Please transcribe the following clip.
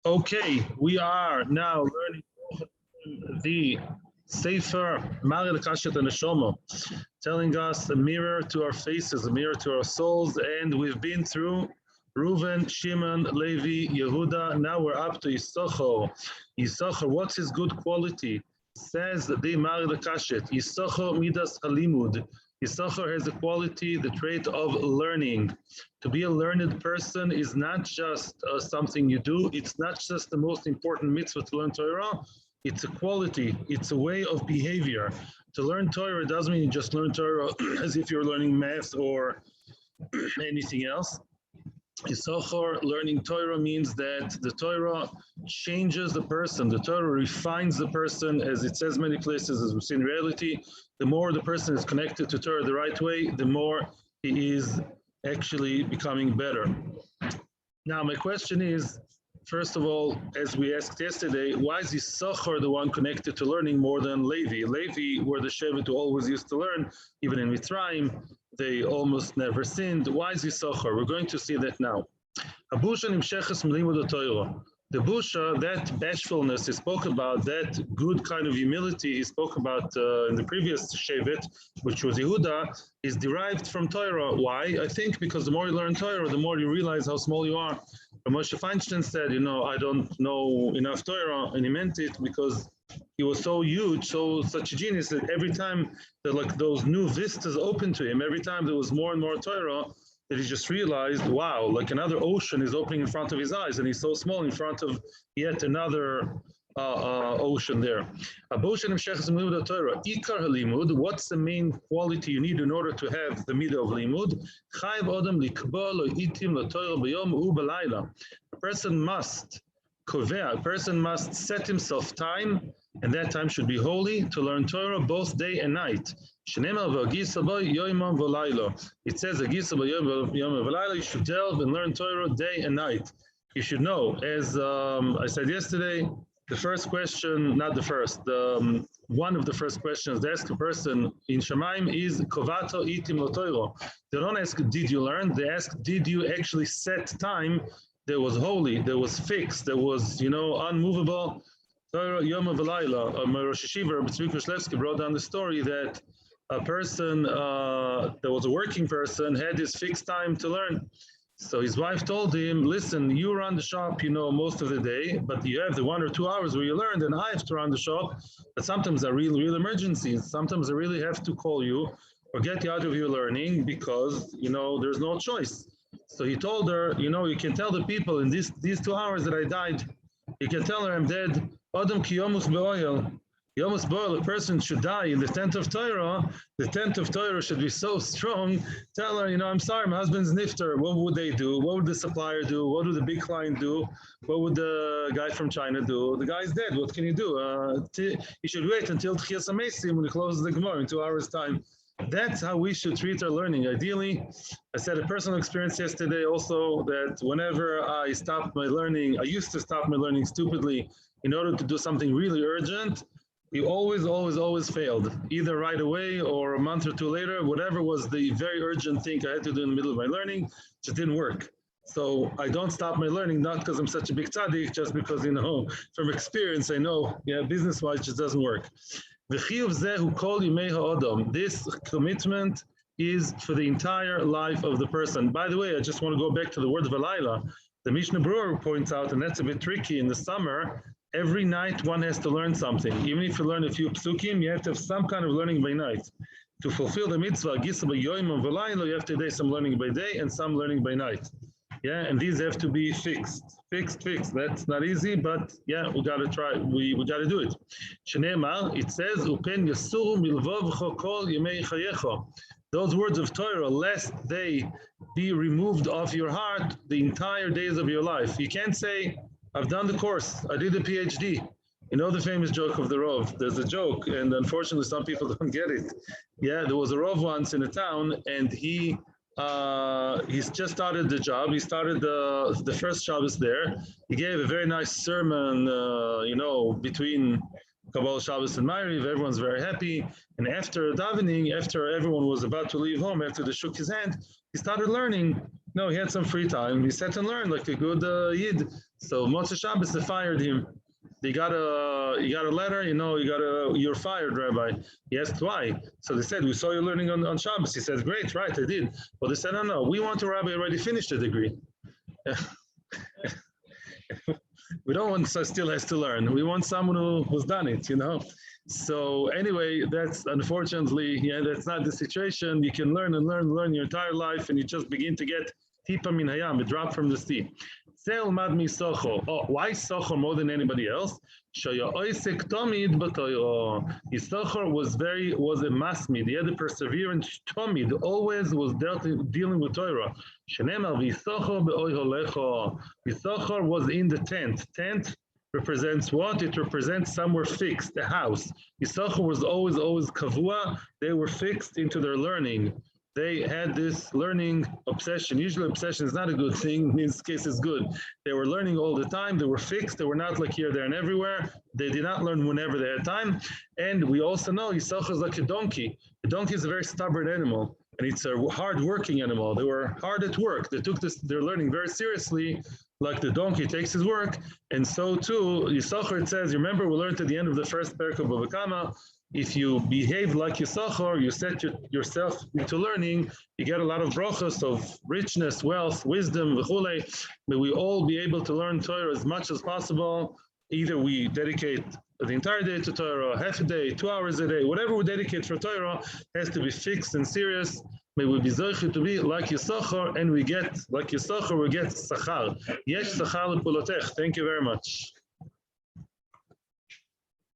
Okay, we are now learning the Sefer Maril Kashet and Neshama, telling us a mirror to our faces, a mirror to our souls, and we've been through Reuven, Shimon, Levi, Yehuda. Now we're up to Issachar. Issachar, what's his good quality? Says the Maril Kashet, Issachar midas halimud. Issachar has the quality, the trait of learning. To be a learned person is not just something you do. It's not just the most important mitzvah to learn Torah. It's a quality. It's a way of behavior. To learn Torah doesn't mean you just learn Torah as if you're learning math or anything else. Issachar, learning Torah, means that the Torah changes the person. The Torah refines the person, as it says many places, as we see in reality. The more the person is connected to Torah the right way, the more he is actually becoming better. Now, my question is, first of all, as we asked yesterday, why is Issachar the one connected to learning more than Levi? Levi were the Shevet who always used to learn, even in Mitzrayim. They almost never sinned. Why is Issachar? We're going to see that now. Habusha nimsheches milimud Torah. The busha, that bashfulness he spoke about, that good kind of humility he spoke about in the previous Shevet, which was Yehuda, is derived from Torah. Why? I think because the more you learn Torah, the more you realize how small you are. Moshe Feinstein said, I don't know enough Torah, and he meant it because he was so huge, such a genius that every time that like those new vistas opened to him, every time there was more and more Torah, that he just realized, wow, like another ocean is opening in front of his eyes, and he's so small in front of yet another ocean there. What's the main quality you need in order to have the middot of limud? A person must set himself time, and that time should be holy, to learn Torah both day and night. It says, you should delve and learn Torah day and night. You should know, as I said yesterday, the first question, not the first, one of the first questions they ask a person in Shemaim is, Kovato itim lo Torah. They don't ask, did you learn? They ask, did you actually set time that was holy, that was fixed, that was, unmovable? Torah Yom V'Layla. Rosh Yeshiva, Rabbi Tzvi Kushlevsky, brought down the story that a person that was a working person had his fixed time to learn. So his wife told him, listen, you run the shop, most of the day, but you have the 1 or 2 hours where you learned, and I have to run the shop. But sometimes there are real emergencies. Sometimes I really have to call you or get you out of your learning because, there's no choice. So he told her, you can tell the people in these 2 hours that I died. You can tell her I'm dead. Adam ki yomus be'oil. Yomus be'oil, a person should die in the tent of Torah. The tent of Torah should be so strong. Tell her, I'm sorry, my husband's nifter. What would they do? What would the supplier do? What would the big client do? What would the guy from China do? The guy's dead. What can you do? You should wait until Tchias HaMesim when he closes the Gemara in 2 hours' time. That's how we should treat our learning. Ideally, I said a personal experience yesterday also that whenever I stopped my learning, I used to stop my learning stupidly in order to do something really urgent. We always failed, either right away or a month or two later. Whatever was the very urgent thing I had to do in the middle of my learning, just didn't work. So I don't stop my learning, not because I'm such a big tzaddik, just because, from experience, I know, business-wise, it just doesn't work. This commitment is for the entire life of the person. By the way, I just want to go back to the word Valayla. The Mishnah Berurah points out, and that's a bit tricky in the summer, every night one has to learn something. Even if you learn a few psukim, you have to have some kind of learning by night. To fulfill the mitzvah, you have to do some learning by day and some learning by night. And these have to be fixed. That's not easy, but we got to try. We got to do it. It says, "Upen yasuru milvavcha kol yemei chayecha." Those words of Torah, lest they be removed off your heart the entire days of your life. You can't say, "I've done the course. I did a PhD." The famous joke of the Rov. There's a joke, and unfortunately, some people don't get it. There was a Rov once in a town, and he's just started the job. He started the first Shabbos there. He gave a very nice sermon, between Kabbalah Shabbos and Ma'ariv. Everyone's very happy. And after davening, after everyone was about to leave home, after they shook his hand, he started learning. He had some free time. He sat and learned like a good Yid. So Motzei Shabbos, they fired him. You got a letter, you're fired, Rabbi. He asked why. So they said, we saw you learning on Shabbos. He said, great, right, I did. Well, they said, no, we want a rabbi already finished the degree. We don't want someone still has to learn. We want someone who's done it, So anyway, that's unfortunately, that's not the situation. You can learn and learn your entire life, and you just begin to get tipa min hayam, a drop from the sea. Oh, why Issachar more than anybody else? Issachar was a masmid. He had a perseverance. Tomid always was dealing with Torah. Issachar was in the tent. Tent represents what? It represents somewhere fixed, a house. Issachar was always kavua. They were fixed into their learning. They had this learning obsession. Usually obsession is not a good thing. In this case, it's good. They were learning all the time. They were fixed. They were not like here, there, and everywhere. They did not learn whenever they had time. And we also know Issachar is like a donkey. A donkey is a very stubborn animal, and it's a hard-working animal. They were hard at work. They took their learning very seriously, like the donkey takes his work. And so too, Issachar, it says, remember we learned at the end of the first parak of Bava Kama, if you behave like Issachar, you set yourself into learning, you get a lot of brachos of richness, wealth, wisdom, v'chulei. May we all be able to learn Torah as much as possible. Either we dedicate the entire day to Torah, half a day, 2 hours a day, whatever we dedicate for Torah has to be fixed and serious. May we be zocheh to be like Issachar, and we get, like Issachar, we get sachar. Yesh sachar l'pulotech. Thank you very much.